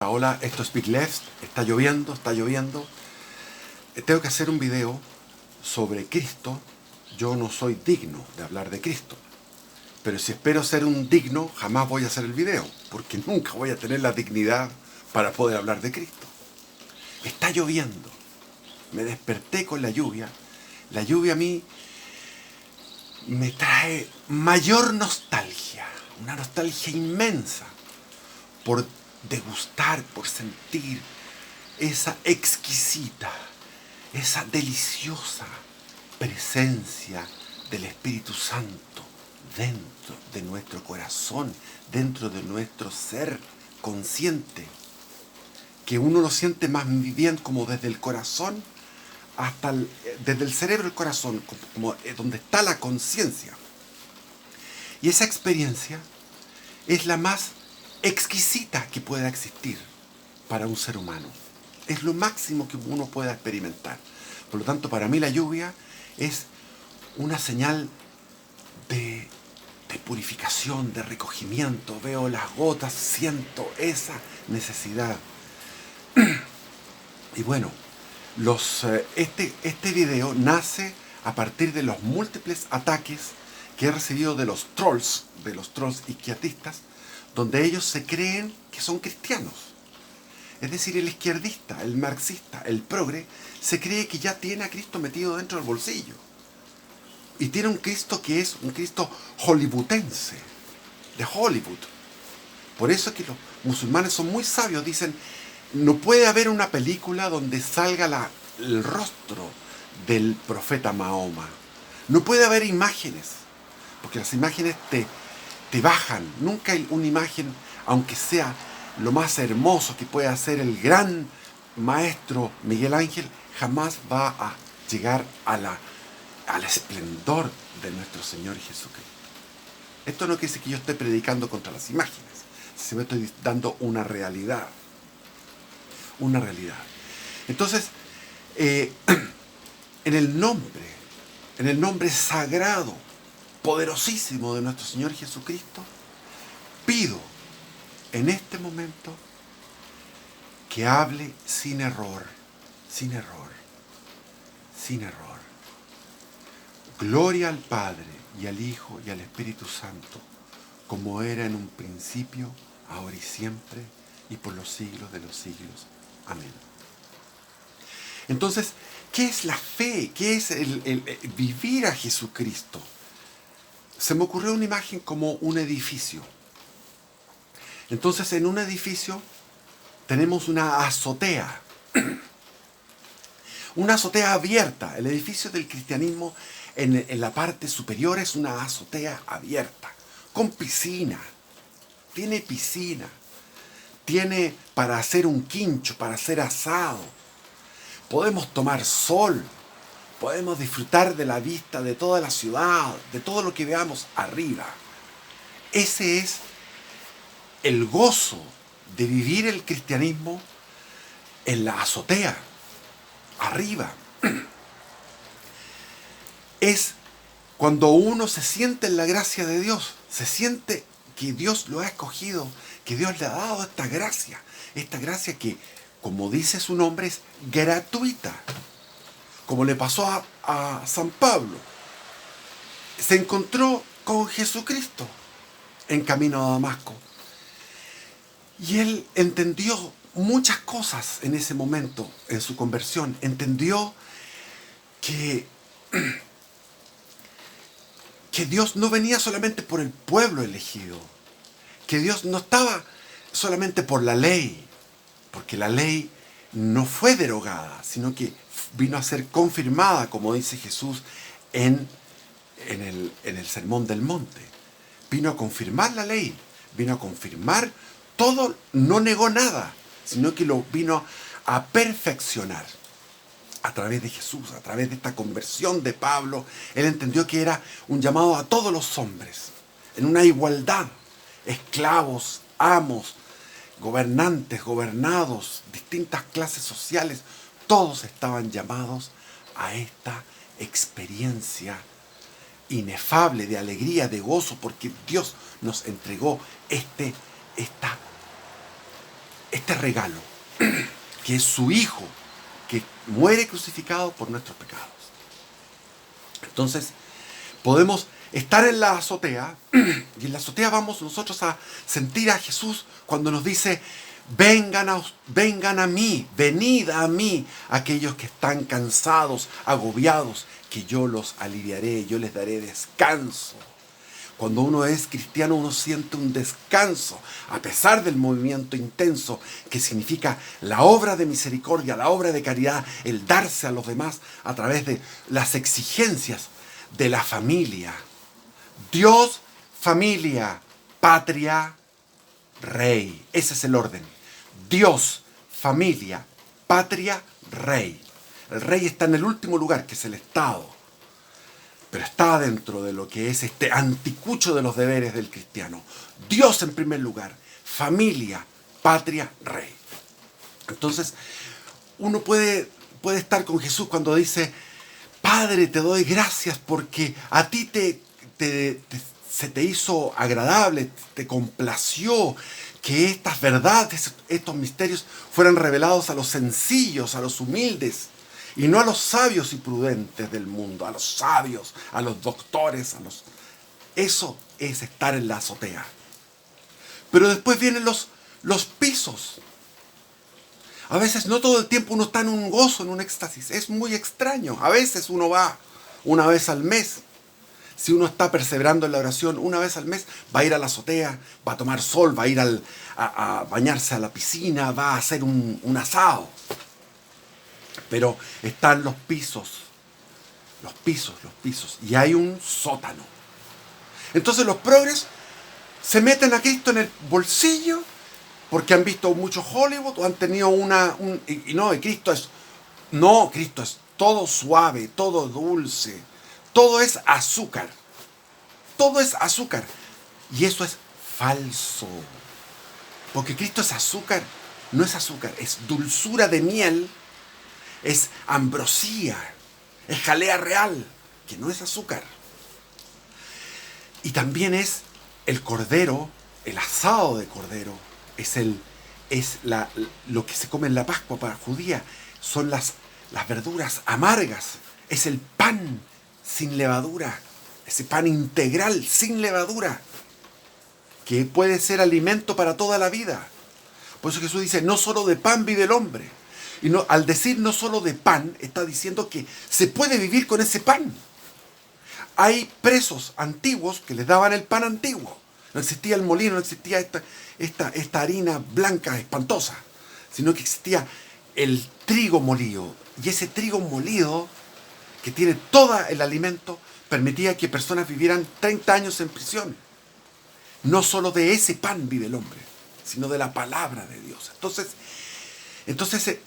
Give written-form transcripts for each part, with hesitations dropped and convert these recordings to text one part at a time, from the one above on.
Hola, esto es Big Left, está lloviendo, está lloviendo. Tengo que hacer un video sobre Cristo. Yo no soy digno de hablar de Cristo, pero si espero ser un digno, jamás voy a hacer el video, porque nunca voy a tener la dignidad para poder hablar de Cristo. Está lloviendo, me desperté con la lluvia. La lluvia a mí me trae mayor nostalgia, una nostalgia inmensa, por degustar, por sentir esa exquisita, esa deliciosa presencia del Espíritu Santo dentro de nuestro corazón, dentro de nuestro ser consciente, que uno lo siente más bien como desde el corazón hasta desde el cerebro al corazón, como donde está la conciencia. Y esa experiencia es la más exquisita que pueda existir para un ser humano. Es lo máximo que uno pueda experimentar. Por lo tanto, para mí la lluvia es una señal de purificación, de recogimiento. Veo las gotas, siento esa necesidad. Y bueno, este video nace a partir de los múltiples ataques que he recibido de los trolls izquierdistas, donde ellos se creen que son cristianos. Es decir, el izquierdista, el marxista, el progre, se cree que ya tiene a Cristo metido dentro del bolsillo. Y tiene un Cristo que es un Cristo hollywoodense, de Hollywood. Por eso es que los musulmanes son muy sabios, dicen, no puede haber una película donde salga el rostro del profeta Mahoma. No puede haber imágenes, porque las imágenes te bajan. Nunca hay una imagen, aunque sea lo más hermoso que puede hacer el gran maestro Miguel Ángel, jamás va a llegar al esplendor de nuestro Señor Jesucristo. Esto no quiere decir que yo esté predicando contra las imágenes, se me estoy dando una realidad. Una realidad. Entonces, en el nombre sagrado, poderosísimo de nuestro Señor Jesucristo, pido en este momento que hable sin error, sin error, sin error. Gloria al Padre y al Hijo y al Espíritu Santo, como era en un principio, ahora y siempre, y por los siglos de los siglos. Amén. Entonces, ¿qué es la fe? ¿Qué es el vivir a Jesucristo? Se me ocurrió una imagen como un edificio. Entonces, en un edificio tenemos una azotea. Una azotea abierta. El edificio del cristianismo en la parte superior es una azotea abierta, con piscina. Tiene piscina. Tiene para hacer un quincho, para hacer asado. Podemos tomar sol. Podemos disfrutar de la vista de toda la ciudad, de todo lo que veamos arriba. Ese es el gozo de vivir el cristianismo en la azotea, arriba. Es cuando uno se siente en la gracia de Dios, se siente que Dios lo ha escogido, que Dios le ha dado esta gracia que, como dice su nombre, es gratuita. Como le pasó a San Pablo. Se encontró con Jesucristo en camino a Damasco. Y él entendió muchas cosas en ese momento, en su conversión. Entendió que Dios no venía solamente por el pueblo elegido, que Dios no estaba solamente por la ley, porque la ley no fue derogada, sino que vino a ser confirmada, como dice Jesús en el Sermón del Monte. Vino a confirmar la ley, vino a confirmar todo, no negó nada, sino que lo vino a perfeccionar. A través de Jesús, a través de esta conversión de Pablo, él entendió que era un llamado a todos los hombres, en una igualdad, esclavos, amos, gobernantes, gobernados, distintas clases sociales, todos estaban llamados a esta experiencia inefable de alegría, de gozo, porque Dios nos entregó esta este regalo, que es su Hijo, que muere crucificado por nuestros pecados. Entonces, podemos estar en la azotea, y en la azotea vamos nosotros a sentir a Jesús cuando nos dice: vengan a mí, venid a mí, aquellos que están cansados, agobiados, que yo los aliviaré, yo les daré descanso. Cuando uno es cristiano, uno siente un descanso, a pesar del movimiento intenso que significa la obra de misericordia, la obra de caridad, el darse a los demás a través de las exigencias de la familia. Dios, familia, patria, rey. Ese es el orden. Dios, familia, patria, rey. El rey está en el último lugar, que es el Estado, pero está dentro de lo que es este anticucho de los deberes del cristiano. Dios en primer lugar, familia, patria, rey. Entonces, uno puede estar con Jesús cuando dice: Padre, te doy gracias porque a ti se te hizo agradable, te complació que estas verdades, estos misterios fueran revelados a los sencillos, a los humildes, y no a los sabios y prudentes del mundo, a los sabios, a los doctores, Eso es estar en la azotea. Pero después vienen los pisos. A veces no todo el tiempo uno está en un gozo, en un éxtasis. Es muy extraño. A veces uno va una vez al mes. Si uno está perseverando en la oración, una vez al mes va a ir a la azotea, va a tomar sol, va a ir a bañarse a la piscina, va a hacer un asado. Pero están los pisos. Y hay un sótano. Entonces los progres se meten a Cristo en el bolsillo porque han visto mucho Hollywood o han tenido Cristo es todo suave, todo dulce, todo es azúcar. Todo es azúcar. Y eso es falso. Porque Cristo es azúcar. No es azúcar, es dulzura de miel, es ambrosía, es jalea real, que no es azúcar. Y también es el cordero, el asado de cordero, lo que se come en la Pascua para judía, son las verduras amargas, es el pan sin levadura, ese pan integral sin levadura, que puede ser alimento para toda la vida. Por eso Jesús dice: no solo de pan vive el hombre. Y al decir no solo de pan, está diciendo que se puede vivir con ese pan. Hay presos antiguos que les daban el pan antiguo. No existía el molino, no existía esta harina blanca espantosa, sino que existía el trigo molido. Y ese trigo molido, que tiene todo el alimento, permitía que personas vivieran 30 años en prisión. No solo de ese pan vive el hombre, sino de la palabra de Dios. Entonces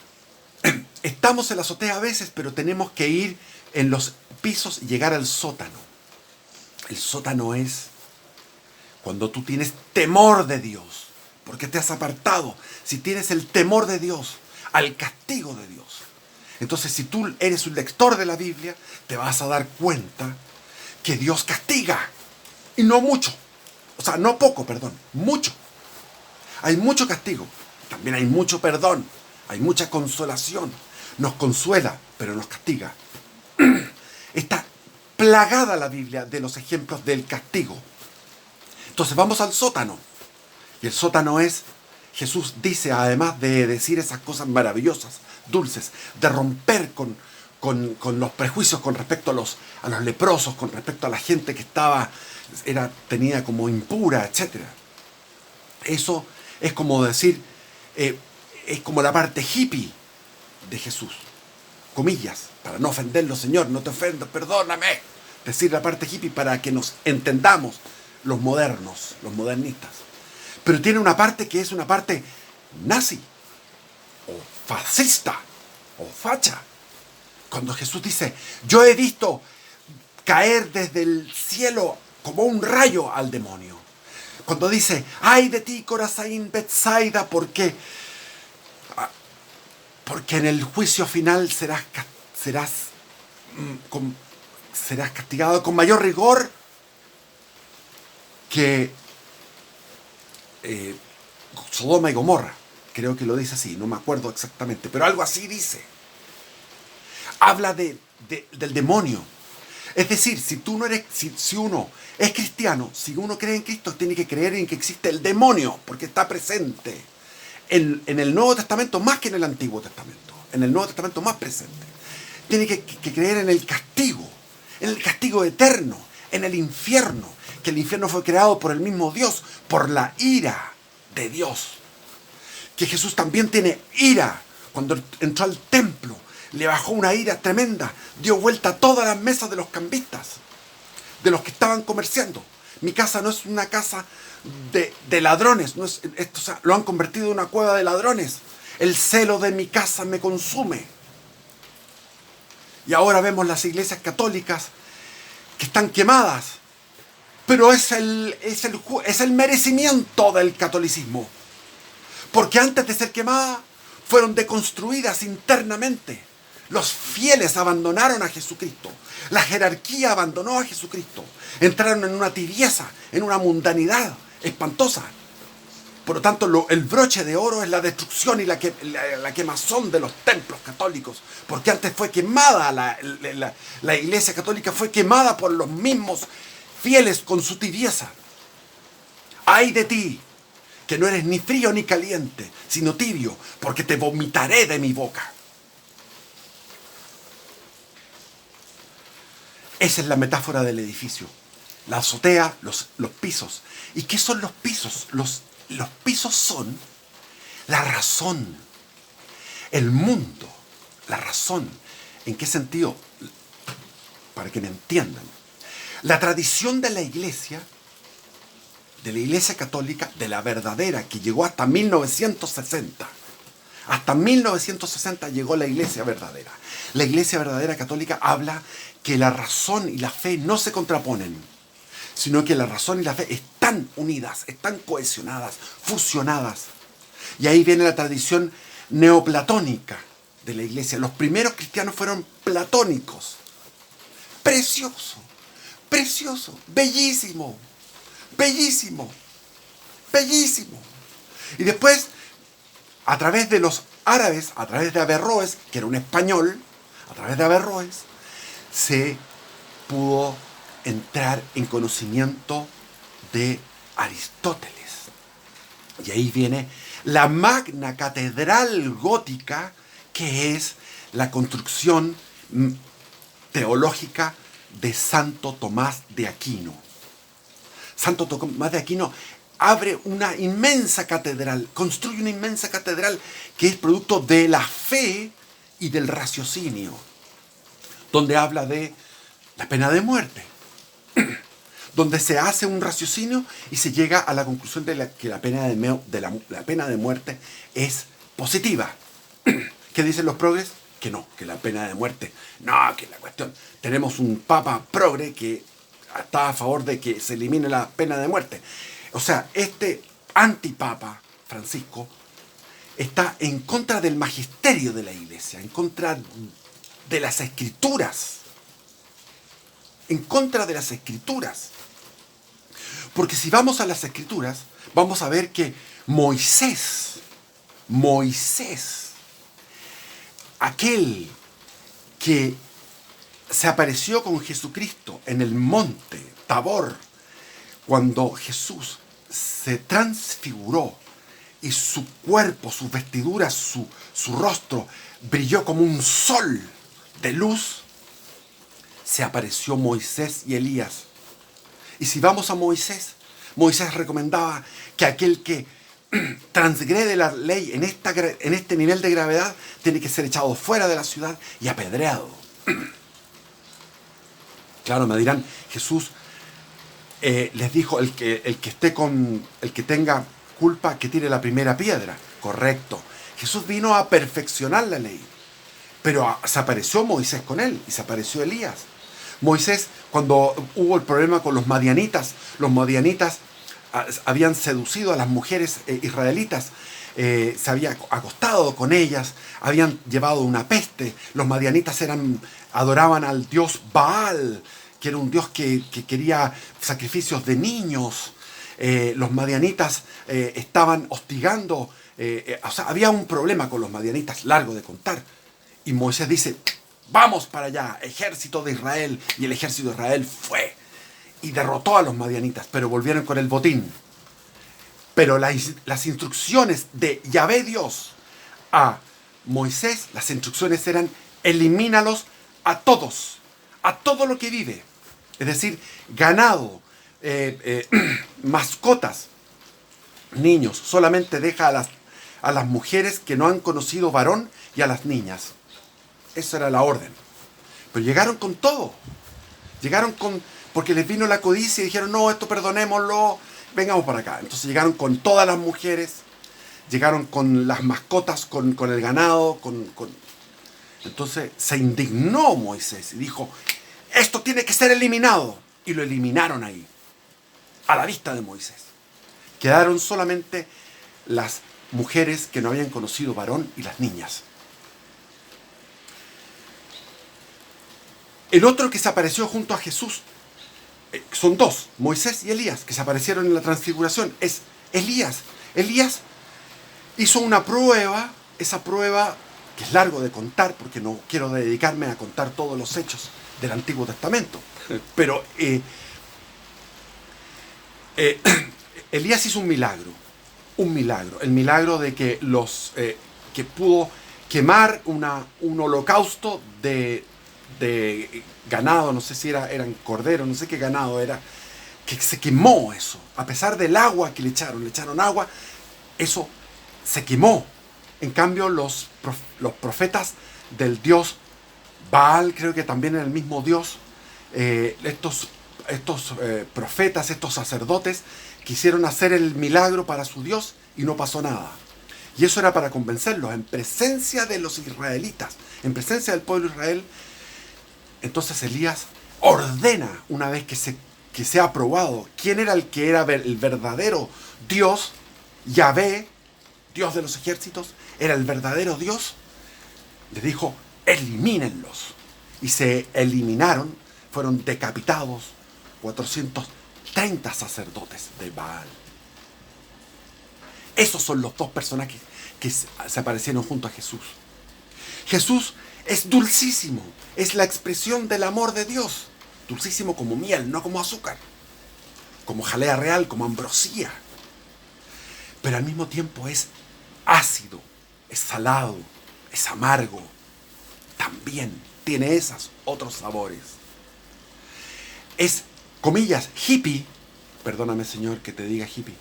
estamos en la azotea a veces, pero tenemos que ir en los pisos y llegar al sótano. El sótano es cuando tú tienes temor de Dios, porque te has apartado. Si tienes el temor de Dios, al castigo de Dios. Entonces, si tú eres un lector de la Biblia, te vas a dar cuenta que Dios castiga. Y no mucho. O sea, no poco, perdón. Mucho. Hay mucho castigo. También hay mucho perdón. Hay mucha consolación. Nos consuela, pero nos castiga. Está plagada la Biblia de los ejemplos del castigo. Entonces vamos al sótano. Y el sótano es, Jesús dice, además de decir esas cosas maravillosas, dulces, de romper con los prejuicios con respecto a los leprosos, con respecto a la gente que tenía como impura, etc. Eso es como decir, es como la parte hippie de Jesús. Comillas, para no ofenderlo: Señor, no te ofendo, perdóname. Decir la parte hippie para que nos entendamos los modernos, los modernistas. Pero tiene una parte que es una parte nazi, o fascista, o facha. Cuando Jesús dice: yo he visto caer desde el cielo como un rayo al demonio. Cuando dice: ay de ti, Corazín, Betsaida, porque en el juicio final serás castigado con mayor rigor que Sodoma y Gomorra. Creo que lo dice así, no me acuerdo exactamente, pero algo así dice. Habla del demonio. Es decir, si uno es cristiano, si uno cree en Cristo, tiene que creer en que existe el demonio, porque está presente en el Nuevo Testamento más que en el Antiguo Testamento. En el Nuevo Testamento más presente. Tiene que creer en el castigo eterno, en el infierno, que el infierno fue creado por el mismo Dios, por la ira de Dios. Que Jesús también tiene ira. Cuando entró al templo, le bajó una ira tremenda, dio vuelta a todas las mesas de los cambistas, de los que estaban comerciando. Mi casa no es una casa de ladrones, no es, esto, o sea, lo han convertido en una cueva de ladrones. El celo de mi casa me consume. Y ahora vemos las iglesias católicas que están quemadas, pero es el merecimiento del catolicismo. Porque antes de ser quemadas, fueron deconstruidas internamente. Los fieles abandonaron a Jesucristo. La jerarquía abandonó a Jesucristo. Entraron en una tibieza, en una mundanidad espantosa. Por lo tanto, el broche de oro es la destrucción y la quemazón de los templos católicos. Porque antes fue quemada, la iglesia católica fue quemada por los mismos fieles con su tibieza. ¡Ay de ti! Que no eres ni frío ni caliente, sino tibio, porque te vomitaré de mi boca. Esa es la metáfora del edificio. La azotea, los pisos. ¿Y qué son los pisos? Los pisos son la razón, el mundo, la razón. ¿En qué sentido? Para que me entiendan. La tradición de la iglesia católica, de la verdadera, que llegó hasta 1960. Hasta 1960 llegó la iglesia verdadera. La iglesia verdadera católica habla que la razón y la fe no se contraponen, sino que la razón y la fe están unidas, están cohesionadas, fusionadas. Y ahí viene la tradición neoplatónica de la iglesia. Los primeros cristianos fueron platónicos. Precioso, precioso, bellísimo, bellísimo, bellísimo. Y después, a través de los árabes, a través de Averroes, que era un español, a través de Averroes, se pudo entrar en conocimiento de Aristóteles. Y ahí viene la magna catedral gótica, que es la construcción teológica de Santo Tomás de Aquino. Santo Tomás de Aquino abre una inmensa catedral, construye una inmensa catedral que es producto de la fe y del raciocinio, donde habla de la pena de muerte, donde se hace un raciocinio y se llega a la conclusión de que la pena de muerte es positiva. ¿Qué dicen los progres? Que no, que la pena de muerte, no, que la cuestión. Tenemos un papa progre que está a favor de que se elimine la pena de muerte. O sea, este antipapa Francisco está en contra del magisterio de la iglesia, en contra de las escrituras. En contra de las escrituras. Porque si vamos a las escrituras, vamos a ver que Moisés, aquel que se apareció con Jesucristo en el monte Tabor, cuando Jesús se transfiguró y su cuerpo, sus vestiduras, su rostro brilló como un sol de luz, se apareció Moisés y Elías. Y si vamos a Moisés recomendaba que aquel que transgrede la ley en este nivel de gravedad tiene que ser echado fuera de la ciudad y apedreado. Claro, me dirán, Jesús les dijo, el que tenga culpa, que tire la primera piedra. Correcto. Jesús vino a perfeccionar la ley. Pero se apareció Moisés con él y se apareció Elías. Moisés, cuando hubo el problema con los madianitas habían seducido a las mujeres israelitas, se había acostado con ellas, habían llevado una peste. Los madianitas adoraban al dios Baal, que era un dios que quería sacrificios de niños. Los madianitas estaban hostigando O sea, había un problema con los madianitas, largo de contar. Y Moisés dice, vamos para allá, ejército de Israel. Y el ejército de Israel fue y derrotó a los madianitas, pero volvieron con el botín. Pero las instrucciones de Yahvé Dios a Moisés, las instrucciones eran, elimínalos a todos, a todo lo que vive. Es decir, ganado, mascotas, niños. Solamente deja a las mujeres que no han conocido varón y a las niñas. Esa era la orden. Pero llegaron con todo. Llegaron porque les vino la codicia y dijeron, no, esto perdonémoslo, vengamos para acá. Entonces llegaron con todas las mujeres, llegaron con las mascotas, con el ganado, Entonces se indignó Moisés y dijo, esto tiene que ser eliminado. Y lo eliminaron ahí, a la vista de Moisés. Quedaron solamente las mujeres que no habían conocido varón y las niñas. El otro que se apareció junto a Jesús, son dos, Moisés y Elías, que se aparecieron en la transfiguración, es Elías. Elías hizo una prueba, esa prueba que es largo de contar, porque no quiero dedicarme a contar todos los hechos del Antiguo Testamento, pero Elías hizo un milagro, el milagro de que que pudo quemar un holocausto de ganado, no sé si eran corderos, no sé qué ganado era, que se quemó eso, a pesar del agua que le echaron agua, eso se quemó. En cambio, los profetas del dios Baal, creo que también era el mismo dios, estos profetas, estos sacerdotes, quisieron hacer el milagro para su dios y no pasó nada. Y eso era para convencerlos, en presencia de los israelitas, en presencia del pueblo de Israel. Entonces Elías ordena, una vez que se ha probado quién era el que era el verdadero Dios, Yahvé, Dios de los ejércitos, era el verdadero Dios, les dijo, elimínenlos. Y se eliminaron, fueron decapitados 430 sacerdotes de Baal. Esos son los dos personajes que se aparecieron junto a Jesús. Jesús es dulcísimo, es la expresión del amor de Dios. Dulcísimo como miel, no como azúcar, como jalea real, como ambrosía. Pero al mismo tiempo es ácido, es salado, es amargo. También tiene esos otros sabores. Es, comillas, hippie, perdóname Señor que te diga hippie,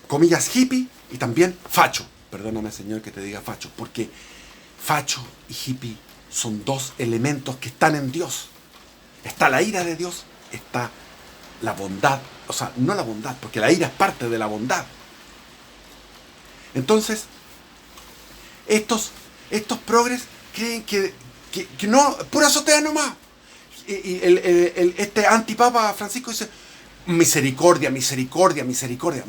comillas hippie y también facho, perdóname Señor que te diga facho, porque facho y hippie son dos elementos que están en Dios. Está la ira de Dios, está la bondad, o sea, no la bondad, porque la ira es parte de la bondad. Entonces, estos progres creen que no, pura azotea nomás. Y este antipapa Francisco dice, misericordia, misericordia, misericordia.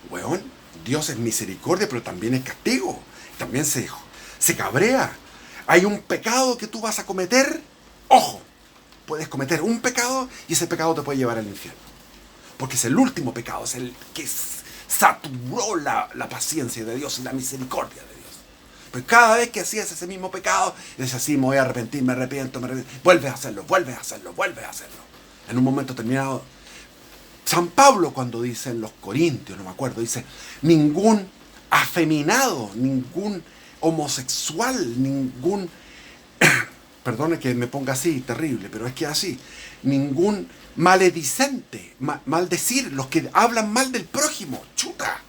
Weón, Dios es misericordia, pero también es castigo. También se cabrea. Hay un pecado que tú vas a cometer, ojo, puedes cometer un pecado y ese pecado te puede llevar al infierno. Porque es el último pecado, es el que saturó la paciencia de Dios y la misericordia de Dios. Pero cada vez que hacías ese mismo pecado, dices así, me voy a arrepentir, me arrepiento, vuelves a hacerlo, vuelves a hacerlo, vuelves a hacerlo. En un momento terminado, San Pablo cuando dice en los Corintios, no me acuerdo, dice, ningún afeminado, ningún homosexual, ningún, perdone que me ponga así, terrible, pero es que así, ningún maledicente, maldecir, los que hablan mal del prójimo, chuta,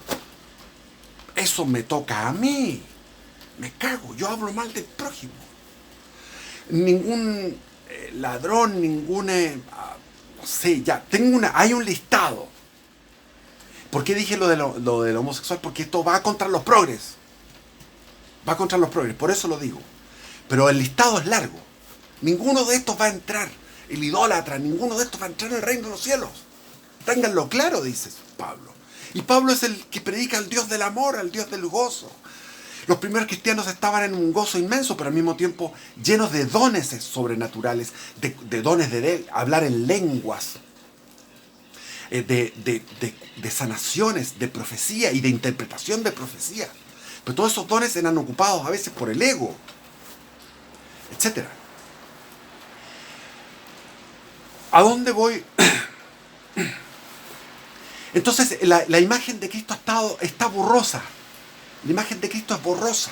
eso me toca a mí, me cago, yo hablo mal del prójimo. Ningún ladrón, ningún, no sé, ya, hay un listado. ¿Por qué dije lo del homosexual? Porque esto va contra los progres. Va contra los progres, por eso lo digo. Pero el listado es largo. Ninguno de estos va a entrar. El idólatra, ninguno de estos va a entrar en el reino de los cielos. Ténganlo claro, dice Pablo. Y Pablo es el que predica al Dios del amor, al Dios del gozo. Los primeros cristianos estaban en un gozo inmenso, pero al mismo tiempo llenos de dones sobrenaturales, de dones de hablar en lenguas, de sanaciones, de profecía y de interpretación de profecía. Pero todos esos dones eran ocupados a veces por el ego, etc. ¿A dónde voy? Entonces la imagen de Cristo está borrosa. La imagen de Cristo es borrosa.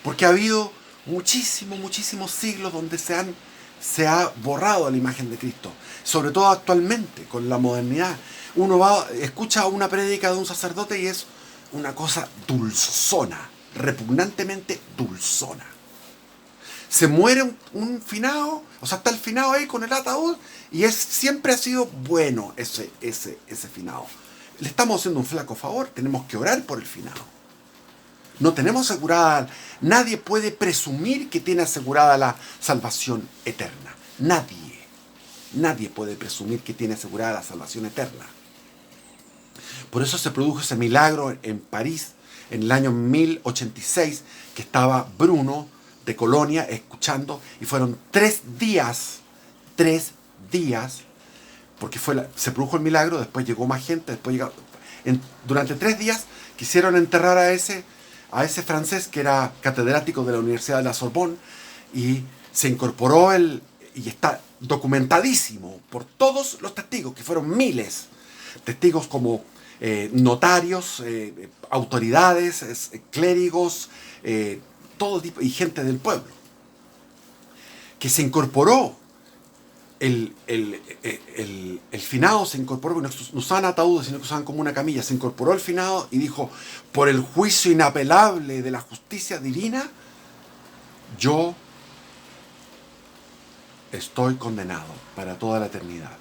Porque ha habido muchísimos siglos donde se ha borrado la imagen de Cristo. Sobre todo actualmente, con la modernidad. Uno escucha una prédica de un sacerdote y es una cosa dulzona, repugnantemente dulzona. Se muere un finado, o sea, está el finado ahí con el ataúd y siempre ha sido bueno ese finado. Le estamos haciendo un flaco favor, tenemos que orar por el finado. No tenemos asegurada, nadie puede presumir que tiene asegurada la salvación eterna. Nadie puede presumir que tiene asegurada la salvación eterna. Por eso se produjo ese milagro en París en el año 1086, que estaba Bruno de Colonia escuchando, y fueron 3 días, porque se produjo el milagro, después llegó más gente, durante 3 días quisieron enterrar a ese francés que era catedrático de la Universidad de la Sorbonne, y se incorporó y está documentadísimo por todos los testigos, que fueron miles, testigos como notarios, autoridades, clérigos, todo tipo, y gente del pueblo, que se incorporó, el finado se incorporó, no usaban ataúdes, sino que usaban como una camilla, se incorporó el finado y dijo: por el juicio inapelable de la justicia divina, yo estoy condenado para toda la eternidad.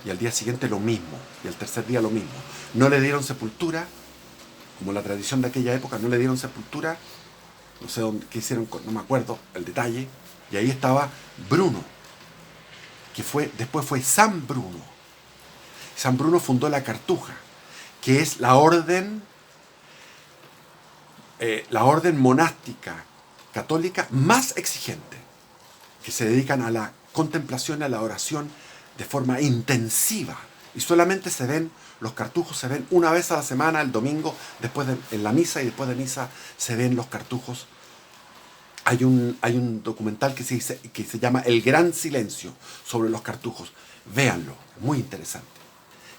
Y al día siguiente lo mismo, y al tercer día lo mismo. No le dieron sepultura, como la tradición de aquella época, no le dieron sepultura, no sé qué hicieron, no me acuerdo el detalle, y ahí estaba Bruno, que después fue San Bruno. San Bruno fundó la Cartuja, que es la orden monástica católica más exigente, que se dedican a la contemplación y a la oración de forma intensiva, y solamente los cartujos se ven una vez a la semana, el domingo, en la misa, y después de misa se ven los cartujos. Hay un documental que se llama El Gran Silencio, sobre los cartujos. Véanlo, muy interesante.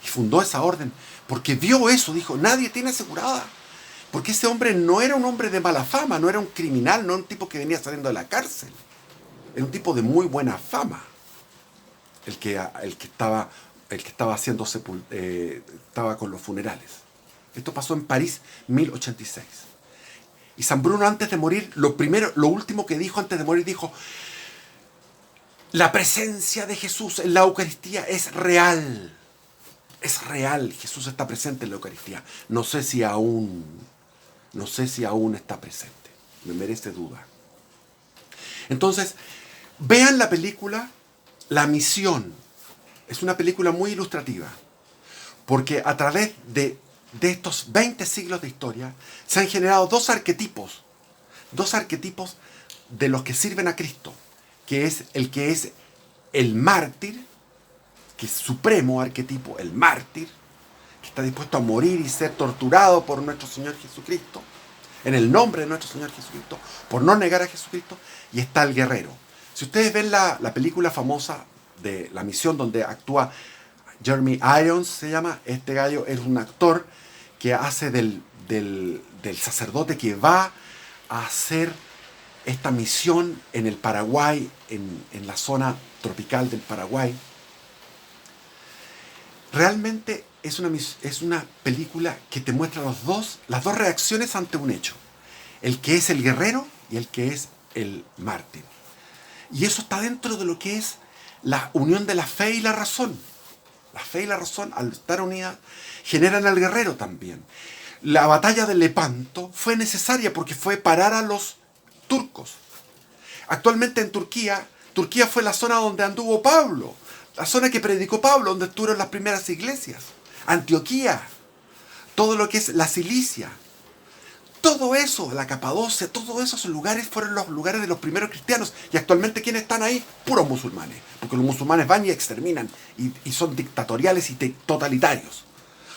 Y fundó esa orden porque vio eso, dijo: nadie tiene asegurada. Porque ese hombre no era un hombre de mala fama, no era un criminal, no era un tipo que venía saliendo de la cárcel. Era un tipo de muy buena fama, el que estaba estaba con los funerales. Esto pasó en París, 1086. Y San Bruno, antes de morir, lo último que dijo antes de morir, dijo: la presencia de Jesús en la Eucaristía es real. Es real. Jesús está presente en la Eucaristía. No sé si aún está presente. Me merece duda. Entonces, vean la película La Misión. Es una película muy ilustrativa, porque a través de estos 20 siglos de historia se han generado dos arquetipos de los que sirven a Cristo, que es el mártir, que es supremo arquetipo, el mártir, que está dispuesto a morir y ser torturado por nuestro Señor Jesucristo, en el nombre de nuestro Señor Jesucristo, por no negar a Jesucristo. Y está el guerrero. Si ustedes ven la película famosa de La Misión, donde actúa Jeremy Irons, se llama, este gallo es un actor que hace del sacerdote que va a hacer esta misión en el Paraguay, en la zona tropical del Paraguay. Realmente es una película que te muestra las dos reacciones ante un hecho: el que es el guerrero y el que es el mártir. Y eso está dentro de lo que es la unión de la fe y la razón. La fe y la razón, al estar unidas, generan al guerrero también. La batalla de Lepanto fue necesaria porque fue parar a los turcos. Actualmente en Turquía fue la zona donde anduvo Pablo, la zona que predicó Pablo, donde estuvieron las primeras iglesias. Antioquía, todo lo que es la Cilicia, todo eso, la Capadocia, todos esos lugares fueron los lugares de los primeros cristianos. Y actualmente, ¿quiénes están ahí? Puros musulmanes. Porque los musulmanes van y exterminan y son dictatoriales y totalitarios.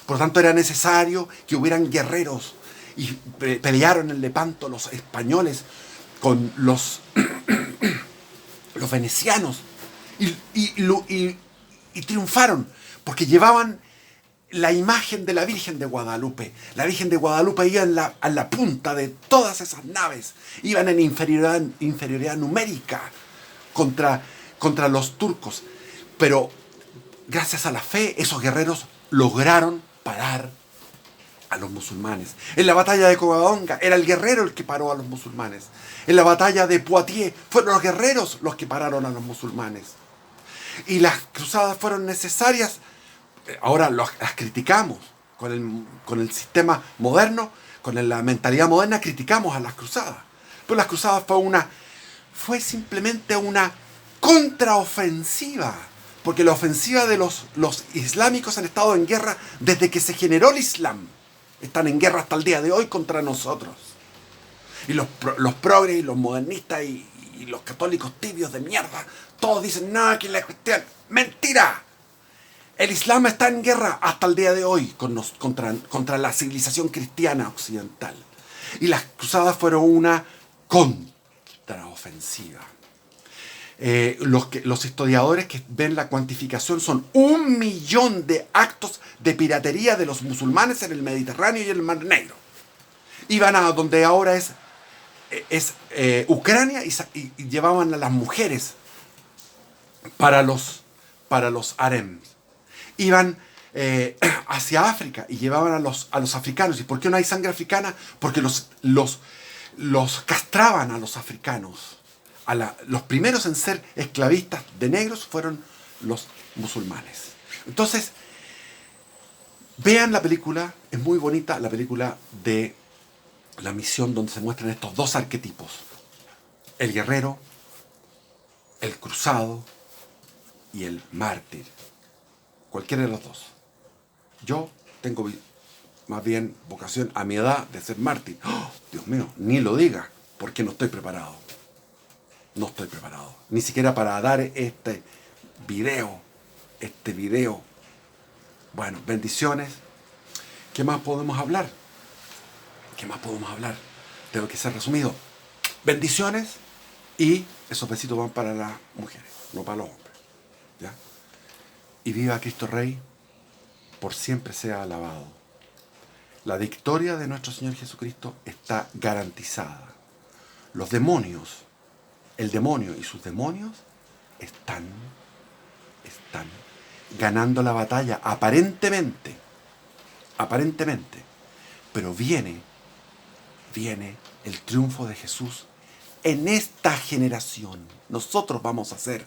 Por lo tanto, era necesario que hubieran guerreros y pelearon en Lepanto los españoles con los venecianos y triunfaron porque llevaban la imagen de la Virgen de Guadalupe. La Virgen de Guadalupe iba a la punta de todas esas naves, iban en inferioridad numérica contra los turcos, pero gracias a la fe esos guerreros lograron parar a los musulmanes. En la batalla de Covadonga era el guerrero el que paró a los musulmanes. En la batalla de Poitiers fueron los guerreros los que pararon a los musulmanes. Y las cruzadas fueron necesarias. Ahora las criticamos con el sistema moderno, con la mentalidad moderna, criticamos a las cruzadas. Pero las cruzadas fue simplemente una contraofensiva, porque la ofensiva de los islámicos han estado en guerra desde que se generó el Islam. Están en guerra hasta el día de hoy contra nosotros. Y los progres y los modernistas y los católicos tibios de mierda, todos dicen, no, que la cuestión... ¡Mentira! El Islam está en guerra hasta el día de hoy contra la civilización cristiana occidental. Y las cruzadas fueron una contraofensiva. Los historiadores que ven la cuantificación son 1 millón de actos de piratería de los musulmanes en el Mediterráneo y el Mar Negro. Iban a donde ahora es Ucrania y llevaban a las mujeres para los harems. Iban hacia África y llevaban a los africanos. ¿Y por qué no hay sangre africana? Porque los castraban a los africanos. Los primeros en ser esclavistas de negros fueron los musulmanes. Entonces, vean la película, es muy bonita la película de La Misión, donde se muestran estos dos arquetipos: el guerrero, el cruzado y el mártir. Cualquiera de los dos. Yo tengo más bien vocación a mi edad de ser mártir. ¡Oh, Dios mío! Ni lo diga, porque no estoy preparado. No estoy preparado. Ni siquiera para dar este video. Bueno, bendiciones. ¿Qué más podemos hablar? Tengo que ser resumido. Bendiciones, y esos besitos van para las mujeres, no para los hombres. ¿Ya? Y viva Cristo Rey, por siempre sea alabado. La victoria de nuestro Señor Jesucristo está garantizada. Los demonios, el demonio y sus demonios están ganando la batalla, aparentemente, pero viene el triunfo de Jesús en esta generación. Nosotros vamos a ser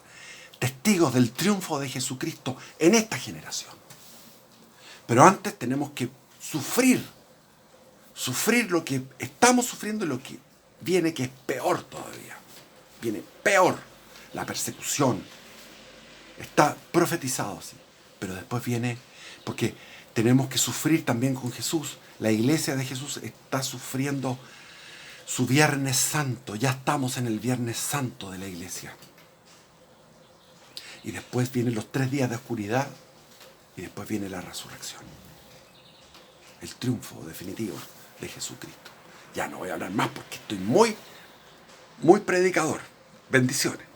testigos del triunfo de Jesucristo en esta generación. Pero antes tenemos que sufrir lo que estamos sufriendo y lo que viene, que es peor todavía. Viene peor, la persecución. Está profetizado así. Pero después viene, porque tenemos que sufrir también con Jesús. La iglesia de Jesús está sufriendo su Viernes Santo. Ya estamos en el Viernes Santo de la iglesia. Y después vienen los 3 días de oscuridad. Y después viene la resurrección. El triunfo definitivo de Jesucristo. Ya no voy a hablar más porque estoy muy predicador. Bendiciones.